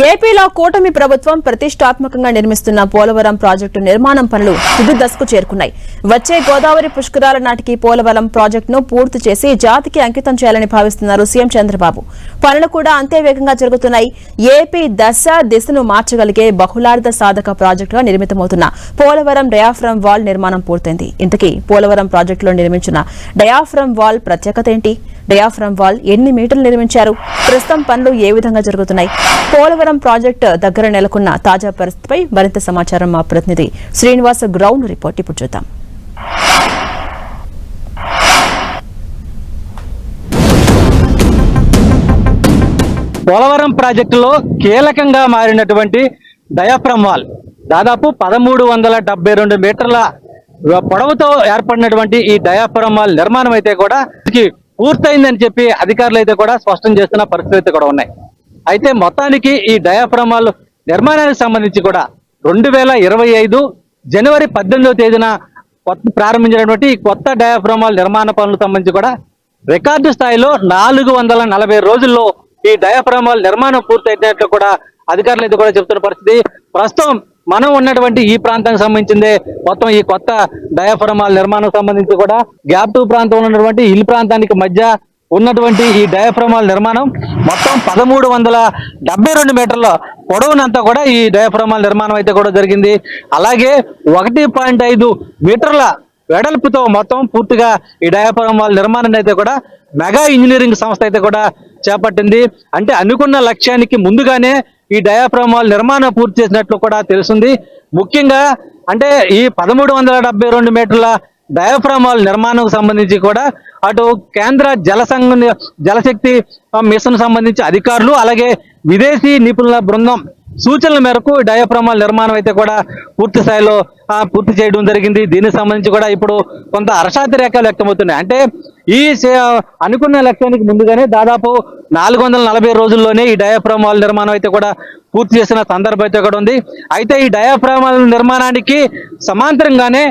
ఏపీలో కూటమి ప్రభుత్వం ప్రతిష్టాత్మకంగా నిర్మిస్తున్న పోలవరం ప్రాజెక్టు నిర్మాణం పనులు తుది దశకు చేరుకున్నాయి. వచ్చే గోదావరి పుష్కరాల నాటికి పోలవరం ప్రాజెక్టును పూర్తి చేసి జాతికి అంకితం చేయాలని భావిస్తున్నారు సీఎం చంద్రబాబు. పనులు కూడా అంతే వేగంగా జరుగుతున్నాయి. ఏపీ దిశను మార్చగలిగే బహుళార్థ సాధక ప్రాజెక్టుగా నిర్మితమవుతున్న పోలవరం డయాఫ్రమ్ వాల్ నిర్మాణం పూర్తయింది. ఇంతకీ పోలవరం ప్రాజెక్టులో నిర్మించిన డయాఫ్రమ్ వాల్ ప్రత్యేకత ఏంటి? డయాఫ్రమ్ వాల్ ఎన్ని మీటర్లు నిర్మించారు? ప్రస్తుతం పనులు ఏ విధంగా జరుగుతున్నాయి? పోలవరం ప్రాజెక్టు దగ్గర నెలకొన్న తాజా పరిస్థితిపై మరింత సమాచారం మా ప్రతినిధి శ్రీనివాస్ గ్రౌండ్ రిపోర్ట్ ఇప్పుడు చూద్దాం. పోలవరం ప్రాజెక్టులో కీలకంగా మారినటువంటి డయాఫ్రమ్ వాల్ దాదాపు 1372 మీటర్ల పొడవుతో ఏర్పడినటువంటి ఈ డయాఫ్రమ్ వాల్ నిర్మాణం అయితే కూడా పూర్తయిందని చెప్పి అధికారులు అయితే కూడా స్పష్టం చేస్తున్న పరిస్థితులు అయితే కూడా ఉన్నాయి. అయితే మొత్తానికి ఈ డయాఫ్రమ్ వాల్ నిర్మాణానికి సంబంధించి కూడా 2025 జనవరి 18వ తేదీన ప్రారంభించినటువంటి ఈ కొత్త డయాఫ్రమ్ వాల్ నిర్మాణ పనులకు సంబంధించి కూడా రికార్డు స్థాయిలో 440 రోజుల్లో ఈ డయాఫ్రమ్ వాల్ నిర్మాణం పూర్తయినట్లు కూడా అధికారులు అయితే కూడా చెప్తున్న పరిస్థితి. ప్రస్తుతం మనం ఉన్నటువంటి ఈ ప్రాంతానికి సంబంధించిందే మొత్తం ఈ కొత్త డయాఫ్రమ్ వాల్ నిర్మాణం సంబంధించి కూడా గ్యాప్ 2 ప్రాంతంలో ఉన్నటువంటి హిల్ ప్రాంతానికి మధ్య ఉన్నటువంటి ఈ డయాఫ్రమ్ వాల్ నిర్మాణం మొత్తం 1372 మీటర్ల పొడవునంతా కూడా ఈ డయాఫ్రమ్ వాల్ నిర్మాణం అయితే కూడా జరిగింది. అలాగే 1.5 మీటర్ల వెడల్పుతో మొత్తం పూర్తిగా ఈ డయాఫ్రమ్ వాల్ నిర్మాణాన్ని అయితే కూడా మెగా ఇంజనీరింగ్ సంస్థ అయితే కూడా చేపట్టింది. అంటే అనుకున్న లక్ష్యానికి ముందుగానే ఈ డయాఫ్రమ్ వాల్ నిర్మాణం పూర్తి చేసినట్లు కూడా తెలుస్తుంది. ముఖ్యంగా అంటే ఈ 1372 మీటర్ల డయాఫ్రమ్ వాల్ నిర్మాణం సంబంధించి కూడా అటు కేంద్ర జలశక్తి మిషన్ సంబంధించి అధికారులు అలాగే విదేశీ నిపుణుల బృందం సూచనల మేరకు డయాఫ్రమ్ వాల్ నిర్మాణం అయితే కూడా పూర్తి స్థాయిలో పూర్తి చేయడం జరిగింది. దీనికి సంబంధించి కూడా ఇప్పుడు కొంత హర్షాతిరేకాలు వ్యక్తమవుతున్నాయి. అంటే ఈ అనుకున్న లక్ష్యానికి ముందుగానే దాదాపు 440 రోజుల్లోనే ఈ డయాఫ్రమ్ వాల్ నిర్మాణం అయితే కూడా పూర్తి చేసిన సందర్భం అయితే కూడా ఉంది. అయితే ఈ డయాఫ్రమ్ వాల్ నిర్మాణానికి సమాంతరంగానే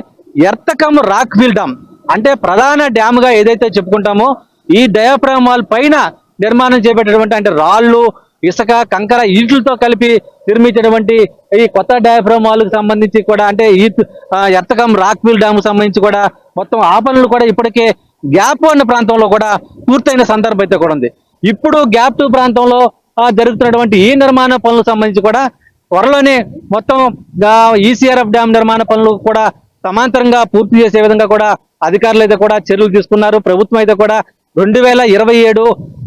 ఎర్తకమ్ రాక్విల్ డ్యామ్ అంటే ప్రధాన డ్యామ్ గా ఏదైతే చెప్పుకుంటామో ఈ డయాఫ్రమ్ వాల్ పైన నిర్మాణం చేపట్టేటువంటి అంటే రాళ్ళు ఇసుక కంకర ఈట్లతో కలిపి నిర్మించినటువంటి ఈ కొత్త డయాఫ్రమ్ వాల్ కు సంబంధించి కూడా అంటే ఈ ఎర్తకమ్ రాక్విల్ డ్యామ్ కు సంబంధించి కూడా మొత్తం ఆ పనులు కూడా ఇప్పటికే గ్యాప్ 1 ప్రాంతంలో కూడా పూర్తయిన సందర్భం అయితే కూడా ఉంది. ఇప్పుడు గ్యాప్ 2 ప్రాంతంలో జరుగుతున్నటువంటి ఈ నిర్మాణ పనులకు సంబంధించి కూడా త్వరలోనే మొత్తం ఈసీఆర్ఎఫ్ డ్యామ్ నిర్మాణ పనులు కూడా సమాంతరంగా పూర్తి చేసే విధంగా కూడా అధికారులు అయితే కూడా చర్యలు తీసుకున్నారు. ప్రభుత్వం అయితే కూడా 2027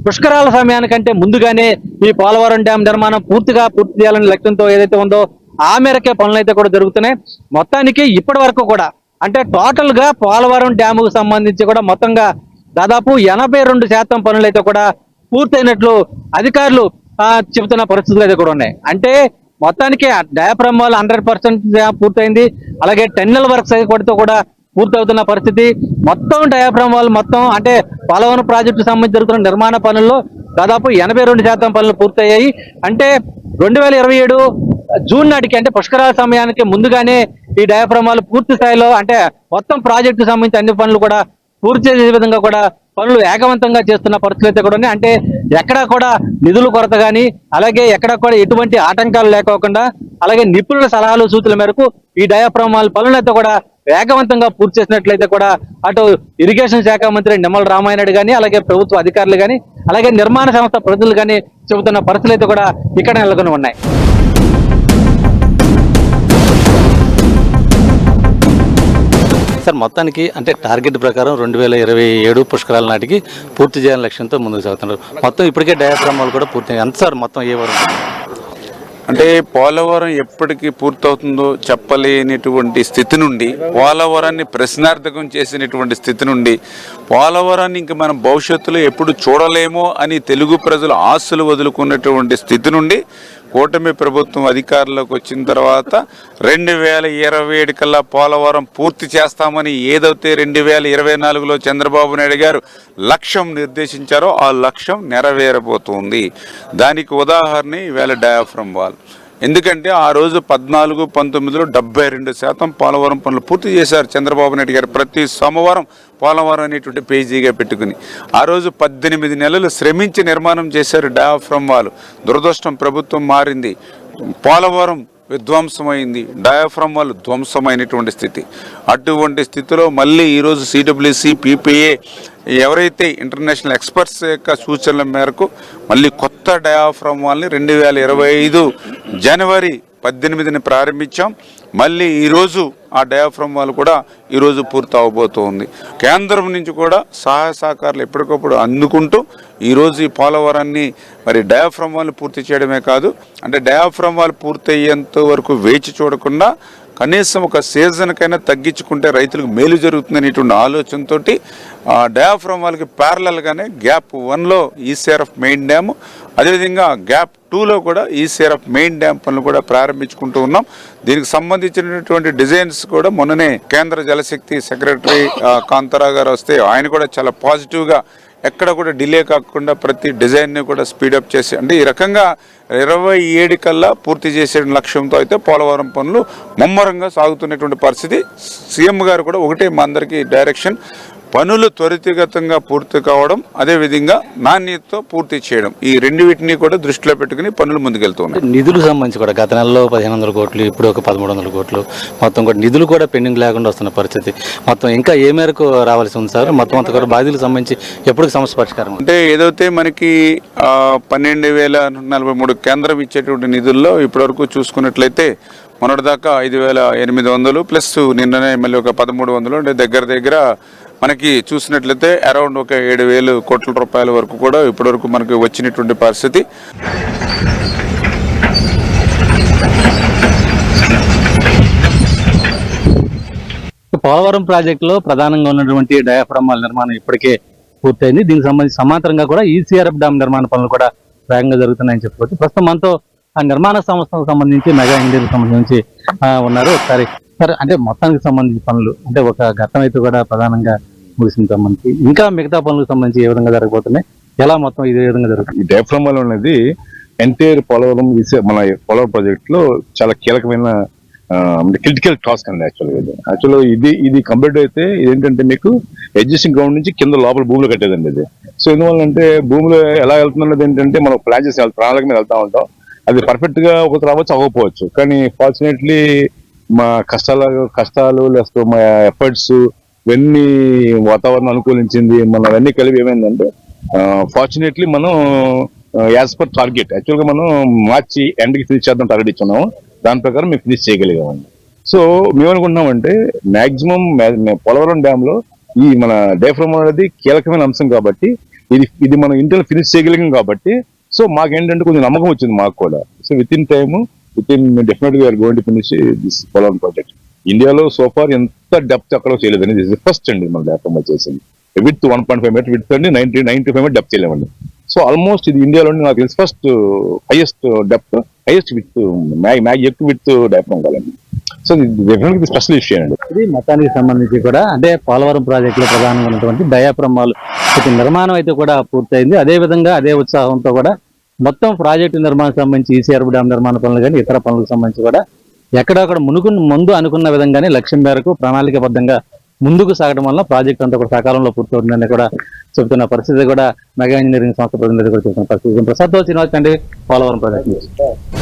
పుష్కరాల సమయానికంటే ముందుగానే ఈ పోలవరం డ్యామ్ నిర్మాణం పూర్తి చేయాలనే లక్ష్యంతో ఏదైతే ఉందో ఆ మేరకే పనులు అయితే కూడా జరుగుతున్నాయి. మొత్తానికి ఇప్పటి వరకు కూడా అంటే టోటల్ గా పోలవరం డ్యామ్ కు సంబంధించి కూడా మొత్తంగా దాదాపు 82% పనులు అయితే కూడా పూర్తయినట్లు అధికారులు చెబుతున్న పరిస్థితులు అయితే కూడా ఉన్నాయి. అంటే మొత్తానికి డయాఫ్రమ్ వాల్ 100% పూర్తయింది. అలాగే టెన్నెల్ వర్క్స్ కూడా పూర్తవుతున్న పరిస్థితి. మొత్తం డయాఫ్రమ్ వాల్ మొత్తం అంటే పోలవరం ప్రాజెక్టు సంబంధించి జరుగుతున్న నిర్మాణ పనుల్లో దాదాపు 82% పనులు పూర్తయ్యాయి. అంటే 2027 జూన్ నాటికి అంటే పుష్కరాల సమయానికి ముందుగానే ఈ డయాఫ్రమ్ వాల్ పూర్తి స్థాయిలో అంటే మొత్తం ప్రాజెక్టు సంబంధించి అన్ని పనులు కూడా పూర్తి చేసే విధంగా కూడా పనులు వేగవంతంగా చేస్తున్న పరిస్థితులు అయితే కూడా ఉన్నాయి. అంటే ఎక్కడా కూడా నిధుల కొరత కానీ అలాగే ఎక్కడా కూడా ఎటువంటి ఆటంకాలు లేకోకుండా అలాగే నిపుణుల సలహాలు సూచనల మేరకు ఈ డయాఫ్రమ్ వాల్ పనులైతే కూడా వేగవంతంగా పూర్తి చేసినట్లయితే కూడా అటు ఇరిగేషన్ శాఖ మంత్రి నిమ్మల రామానాయుడు కానీ అలాగే ప్రభుత్వ అధికారులు కానీ అలాగే నిర్మాణ సంస్థ ప్రతినిధులు కానీ చెబుతున్న పరిస్థితులు అయితే కూడా ఇక్కడ నెలకొని ఉన్నాయి. సార్ మొత్తానికి అంటే టార్గెట్ ప్రకారం 2027 పుష్కరాల నాటికి పూర్తి చేయాలని లక్ష్యంతో ముందుకు సాగుతున్నారు. మొత్తం ఇప్పటికే డయాఫ్రమ్ వాల్ కూడా పూర్తి ఎంత సార్ మొత్తం ఏ వరకు? అంటే పోలవరం ఎప్పటికి పూర్తవుతుందో చెప్పలేనిటువంటి స్థితి నుండి పోలవరాన్ని ప్రశ్నార్థకం చేసినటువంటి స్థితి నుండి పోలవరాన్ని ఇంక మనం భవిష్యత్తులో ఎప్పుడు చూడలేమో అని తెలుగు ప్రజలు ఆశలు వదులుకున్నటువంటి స్థితి నుండి కూటమి ప్రభుత్వం అధికారంలోకి వచ్చిన తర్వాత 2027 కల్లా పోలవరం పూర్తి చేస్తామని ఏదైతే 2024లో చంద్రబాబు నాయుడు గారు లక్ష్యం నిర్దేశించారో ఆ లక్ష్యం నెరవేరబోతుంది. దానికి ఉదాహరణ ఈవేళ డయాఫ్రమ్ వాల్. ఎందుకంటే ఆ రోజు 14-19లో 72% పోలవరం పనులు పూర్తి చేశారు చంద్రబాబు నాయుడు గారు. ప్రతి సోమవారం పోలవరం అనేటువంటి పేజీగా పెట్టుకుని ఆ రోజు 18 నెలలు శ్రమించి నిర్మాణం చేశారు డయాఫ్రమ్ వాల్. దురదృష్టం ప్రభుత్వం మారింది, పోలవరం విధ్వంసమైంది, డయాఫ్రమ్ వాల్ ధ్వంసమైనటువంటి స్థితి. అటువంటి స్థితిలో మళ్ళీ ఈరోజు సిడబ్ల్యూసి, పీపీఏ ఎవరైతే ఇంటర్నేషనల్ ఎక్స్పర్ట్స్ యొక్క సూచనల మేరకు మళ్ళీ కొత్త డయాఫ్రమ్ వాల్ని 2025 జనవరి 18ని ప్రారంభించాం. మళ్ళీ ఈరోజు ఆ డయాఫ్రమ్ వాల్ కూడా ఈరోజు పూర్తి అవబోతోంది. కేంద్రం నుంచి కూడా సహాయ సహకారాలు ఎప్పటికప్పుడు అందుకుంటూ ఈరోజు ఈ పోలవరాన్ని మరి డయాఫ్రమ్ వాల్ పూర్తి చేయడమే కాదు, అంటే డయాఫ్రమ్ వాల్ పూర్తి అయ్యేంత వరకు వేచి చూడకుండా కనీసం ఒక సీజన్కైనా తగ్గించుకుంటే రైతులకు మేలు జరుగుతుందనేటువంటి ఆలోచనతో డయాఫ్రమ్ వాల్కి ప్యారలల్గానే గ్యాప్ 1లో ఈసీఆర్ఎఫ్ మెయిన్ డ్యామ్, అదేవిధంగా గ్యాప్ 2లో కూడా ఈసీఆర్ఎఫ్ మెయిన్ డ్యామ్ పనులు కూడా ప్రారంభించుకుంటూ ఉన్నాం. దీనికి సంబంధించినటువంటి డిజైన్స్ కూడా మొన్ననే కేంద్ర జలశక్తి సెక్రటరీ కాంతారావు గారు వస్తే ఆయన కూడా చాలా పాజిటివ్గా ఎక్కడ కూడా డిలే కాకుండా ప్రతి డిజైన్ని కూడా స్పీడప్ చేసి, అంటే ఈ రకంగా 27 కల్లా పూర్తి చేసే లక్ష్యంతో అయితే పోలవరం పనులు ముమ్మరంగా సాగుతున్నటువంటి పరిస్థితి. సీఎం గారు కూడా ఒకటే మా అందరికీ డైరెక్షన్, పనులు త్వరితగతంగా పూర్తి కావడం, అదేవిధంగా నాణ్యతతో పూర్తి చేయడం, ఈ రెండింటినీ కూడా దృష్టిలో పెట్టుకుని పనులు ముందుకెళ్తున్నాయి. నిధులకు సంబంధించి కూడా గత నెలలో 1500 కోట్లు, ఇప్పుడు ఒక 1300 కోట్లు, మొత్తం కూడా నిధులు కూడా పెండింగ్ లేకుండా వస్తున్న పరిస్థితి. మొత్తం ఇంకా ఏ మేరకు రావాల్సి ఉంది సార్? మొత్తం అంతా కూడా బాధ్యులకు సంబంధించి ఎప్పటికి సమస్య పరిష్కారం? అంటే ఏదైతే మనకి 12,043 కేంద్రం ఇచ్చేటువంటి నిధుల్లో ఇప్పటివరకు చూసుకున్నట్లయితే మొన్నటిదాకా 5,800 ప్లస్ నిన్ననే మళ్ళీ ఒక 1,300, అంటే దగ్గర మనకి చూసినట్లయితే అరౌండ్ ఒక 7,000 కోట్ల రూపాయల వరకు కూడా ఇప్పటివరకు మనకి వచ్చినటువంటి పరిస్థితి. పోలవరం ప్రాజెక్టులో ప్రధానంగా ఉన్నటువంటి డయాఫ్రమ్ వాల్ నిర్మాణం ఇప్పటికే పూర్తయింది. దీనికి సంబంధించి సమాంతరంగా కూడా ఈసీఆర్ఎఫ్ డ్యామ్ నిర్మాణ పనులు కూడా వేగంగా జరుగుతున్నాయని చెప్పుకోవచ్చు. ప్రస్తుతం మనతో ఆ నిర్మాణ సంస్థకు సంబంధించి మెగా ఇండియాకి సంబంధించి ఉన్నారు. ఒకసారి సార్, అంటే మొత్తానికి సంబంధించి పనులు అంటే ఒక ఘట్టం అయితే కూడా ప్రధానంగా ముగిసిన సంబంధించి ఇంకా మిగతా పనులకు సంబంధించి ఏ విధంగా జరగబోతున్నాయి, ఎలా మొత్తం ఇదే విధంగా జరుగుతుంది? ఈ డయాఫ్రమ్ వాల్ అనేది ఎంటైర్ పోలవరం మన పోలవరం ప్రాజెక్ట్ లో చాలా కీలకమైన క్రిటికల్ టాస్క్ అండి. యాక్చువల్గా ఇది కంప్లీట్ అయితే ఇదేంటంటే మీకు ఎగ్జిస్టింగ్ గ్రౌండ్ నుంచి కింద లోపల భూమిలో కట్టేదండి ఇది. సో ఎందువల్లంటే భూమిలో ఎలా వెళ్తున్నది ఏంటంటే మనం ప్లాన్ చేసి ప్రణాళిక మీద వెళ్తా ఉంటాం, అది పర్ఫెక్ట్ గా ఒకటి రావచ్చు అవ్వకపోవచ్చు. కానీ ఫార్చునేట్లీ మా కష్టాలు లేకపోతే మా ఎఫర్ట్స్ ఇవన్నీ వాతావరణం అనుకూలించింది, మన అవన్నీ కలిపి ఏమైందంటే ఫార్చునేట్లీ మనం యాజ్ పర్ టార్గెట్ యాక్చువల్గా మనం మార్చి ఎండ్కి ఫినిష్ చేద్దాం టార్గెట్ ఇచ్చున్నాము, దాని ప్రకారం మేము ఫినిష్ చేయగలిగామండి. సో మేమనుకుంటున్నామంటే మాక్సిమం పోలవరం డ్యామ్ లో ఈ మన డయాఫ్రమ్ అనేది కీలకమైన అంశం కాబట్టి ఇది మనం ఇంటర్ ఫినిష్ చేయగలిగాం కాబట్టి సో మాకేంటంటే కొంచెం నమ్మకం వచ్చింది మాకు కూడా. సో విత్ ఇన్ డెఫినెట్ గా going to finish this Polavaram project. ఇండియాలో సోఫార్ ఎంత డెప్త్ అక్కడ చేయలేదండి, దిస్ ఇస్ ఫస్ట్ అండి మన డయాఫ్రమ్ చేసింది. విత్ 1.5 మీటర్ విత్ అండి 95 మీటర్ డెప్త్ చేయలేమండి. సో ఆల్మోస్ట్ ఇది ఇండియాలోనే నాకు తెలిసి first highest depth, highest with ఎక్కువ విత్ డయాఫ్రమ్ కావాలండి. సో డెఫినెట్లీ స్పెషల్ ఇష్యూ అండి. ఇది మొత్తానికి సంబంధించి కూడా అంటే పోలవరం ప్రాజెక్ట్ లో ప్రధానంగా ఉన్నటువంటి డయాఫ్రమ్ వాల్ నిర్మాణం అయితే కూడా పూర్తయింది. అదే విధంగా అదే ఉత్సాహంతో కూడా మొత్తం ప్రాజెక్టు నిర్మాణం సంబంధించి ఈసీఆర్ఎఫ్ డ్యామ్ నిర్మాణ పనులు కానీ ఇతర పనులకు సంబంధించి కూడా ఎక్కడక్కడ ముందు అనుకున్న విధంగానే లక్ష్యం మేరకు ప్రణాళికబద్ధంగా ముందుకు సాగడం వల్ల ప్రాజెక్ట్ అంతా కూడా సకాలంలో పూర్తవుతుందని కూడా చెబుతున్న పరిస్థితి కూడా మెగా ఇంజనీరింగ్ సంస్థ ప్రతినిధి కూడా చెబుతున్న పరిస్థితి. ప్రసాద్ శ్రీనివాస్ అండి, పోలవరం ప్రాజెక్ట్.